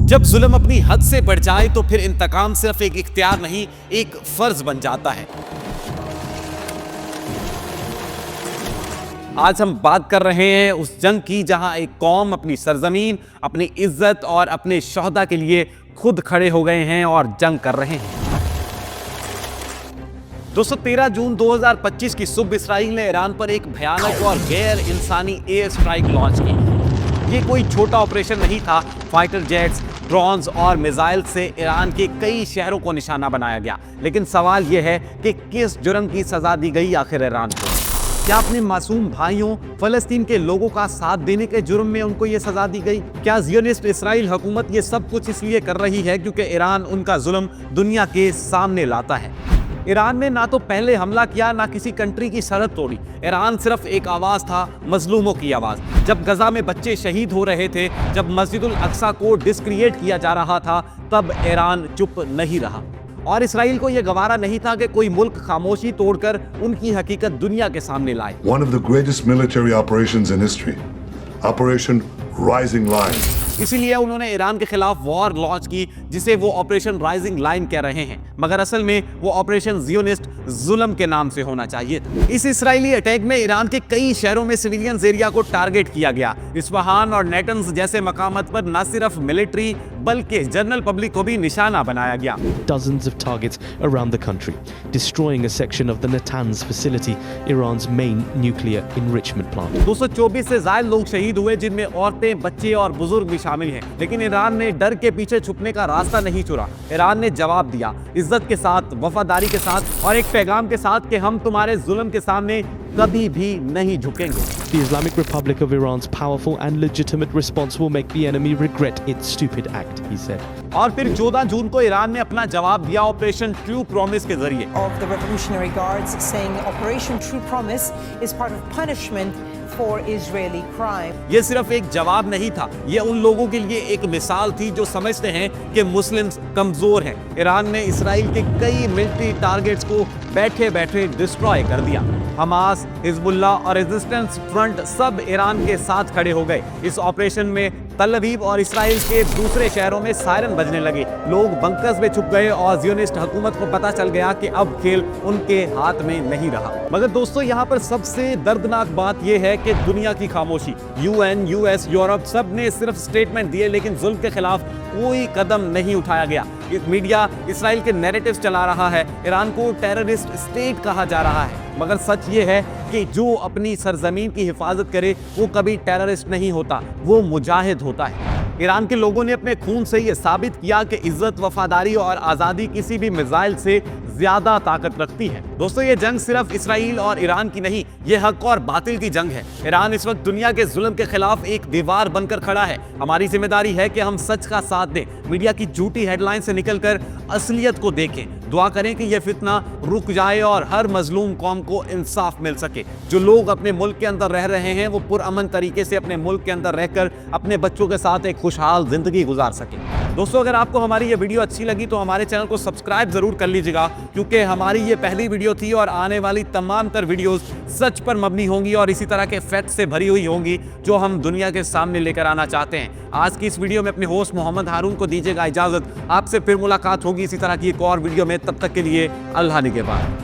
जब जुल्म अपनी हद से बढ़ जाए तो फिर इंतकाम सिर्फ एक इख्तियार नहीं, एक फर्ज बन जाता है। आज हम बात कर रहे हैं उस जंग की जहां एक कौम अपनी सरजमीन, अपनी इज्जत और अपने शोहदा के लिए खुद खड़े हो गए हैं और जंग कर रहे हैं। दोस्तों 13 जून 2025 की सुबह इसराइल ने ईरान पर एक भयानक और गैर इंसानी एयर स्ट्राइक लॉन्च की। ये कोई छोटा ऑपरेशन नहीं था। फाइटर जेट्स, ड्रोन्स और मिसाइल से ईरान के कई शहरों को निशाना बनाया गया। लेकिन सवाल यह है कि किस जुर्म की सजा दी गई आखिर ईरान को? क्या अपने मासूम भाइयों फलस्तीन के लोगों का साथ देने के जुर्म में उनको ये सजा दी गई? क्या ज़ियोनिस्ट इसराइल हुकूमत ये सब कुछ इसलिए कर रही है क्योंकि ईरान उनका जुल्म दुनिया के सामने लाता है? ईरान ने ना तो पहले हमला किया, ना किसी कंट्री की सरहद तोड़ी। ईरान सिर्फ एक आवाज़ था, मजलूमों की आवाज़। जब गजा में बच्चे शहीद हो रहे थे, जब मस्जिदुल अक्सा को डिस्क्रिएट किया जा रहा था, तब ईरान चुप नहीं रहा। और इसराइल को यह गवारा नहीं था कि कोई मुल्क खामोशी तोड़कर उनकी हकीकत दुनिया के सामने लाए। One of the greatest military operations in history, Operation Rising Lion. इसीलिए उन्होंने ईरान के खिलाफ वॉर लॉन्च की, जिसे वो ऑपरेशन राइजिंग लाइन कह रहे हैं, मगर असल में वो ऑपरेशन ज़ियोनिस्ट जुल्म के नाम से होना चाहिए था। इस इस्राएली अटैक में ईरान के कई शहरों में सिविलियन एरिया को टारगेट किया गया। इस्फहान और नेटन्स जैसे मकामात पर न सिर्फ मिलिट्री बल्कि जनरल पब्लिक को भी निशाना बनाया गया। Dozens of targets around the country, destroying a section of the Natanz facility, Iran's main nuclear enrichment plant. 224 से ज्यादा लोग शहीद हुए, जिनमें औरतें, बच्चे और बुजुर्ग भी शामिल हैं। लेकिन ईरान ने डर के पीछे छुपने का रास्ता नहीं चुरा। ईरान ने जवाब दिया, इज्जत के साथ, वफादारी के साथ और एक पैगाम के साथ कि हम तुम्हारे जुल्म के सामने कभी भी नहीं झुकेंगे। The Islamic Republic of Iran's powerful and legitimate response will make the enemy regret its stupid act, he said. और फिर 14 जून को ईरान ने अपना जवाब दिया ऑपरेशन ट्रू प्रॉमिस के जरिए। Of the Revolutionary Guards saying Operation True Promise is part of punishment for Israeli crime. ये सिर्फ एक जवाब नहीं था, ये उन लोगों के लिए एक मिसाल थी जो समझते हैं कि मुस्लिम्स कमजोर हैं। ईरान ने इसराइल के कई मिलिट्री टारगेट्स को बैठे बैठे डिस्ट्रॉय कर दिया। हमास, हिजबुल्ला और रेजिस्टेंस फ्रंट सब ईरान के साथ खड़े हो गए। इस ऑपरेशन में तल अवीव और इसराइल के दूसरे शहरों में सायरन बजने लगे। लोग बंकर्स में छुप गए और ज़ियोनिस्ट हुकूमत को पता चल गया कि अब खेल उनके हाथ में नहीं रहा। मगर दोस्तों यहाँ पर सबसे दर्दनाक बात यह है कि दुनिया की खामोशी, यूएन, यूएस, यूरोप सब ने सिर्फ स्टेटमेंट दिए, लेकिन जुल्म के खिलाफ कोई कदम नहीं उठाया गया। मीडिया इसराइल के नैरेटिव्स चला रहा है, ईरान को टेररिस्ट स्टेट कहा जा रहा है। मगर सच ये है कि जो अपनी सरजमीन की हिफाजत करे वो कभी टेररिस्ट नहीं होता, वो मुजाहिद होता है। ईरान के लोगों ने अपने खून से ये साबित किया कि इज्जत, वफादारी और आज़ादी किसी भी मिसाइल से ज्यादा ताकत रखती है। दोस्तों ये जंग सिर्फ इसराइल और ईरान की नहीं, ये हक और बातिल की जंग है। ईरान इस वक्त दुनिया के जुल्म के खिलाफ एक दीवार बनकर खड़ा है। हमारी जिम्मेदारी है कि हम सच का साथ दें, मीडिया की झूठी हेडलाइन से निकलकर असलियत को देखें। दुआ करें कि यह फितना रुक जाए और हर मजलूम कौम को इंसाफ मिल सके। जो लोग अपने मुल्क के अंदर रह रहे हैं वो पुरअमन तरीके से अपने मुल्क के अंदर रहकर अपने बच्चों के साथ एक खुशहाल जिंदगी गुजार सके। दोस्तों अगर आपको हमारी ये वीडियो अच्छी लगी तो हमारे चैनल को सब्सक्राइब जरूर कर लीजिएगा, क्योंकि हमारी ये पहली वीडियो थी और आने वाली तमाम तर वीडियोस सच पर मबनी होंगी और इसी तरह के फैक्ट से भरी हुई होंगी जो हम दुनिया के सामने लेकर आना चाहते हैं। आज की इस वीडियो में अपने होस्ट मोहम्मद हारून को दीजिएगा इजाजत। आपसे फिर मुलाकात होगी इसी तरह की एक और वीडियो में। तब तक के लिए अल्लाह निगहबान।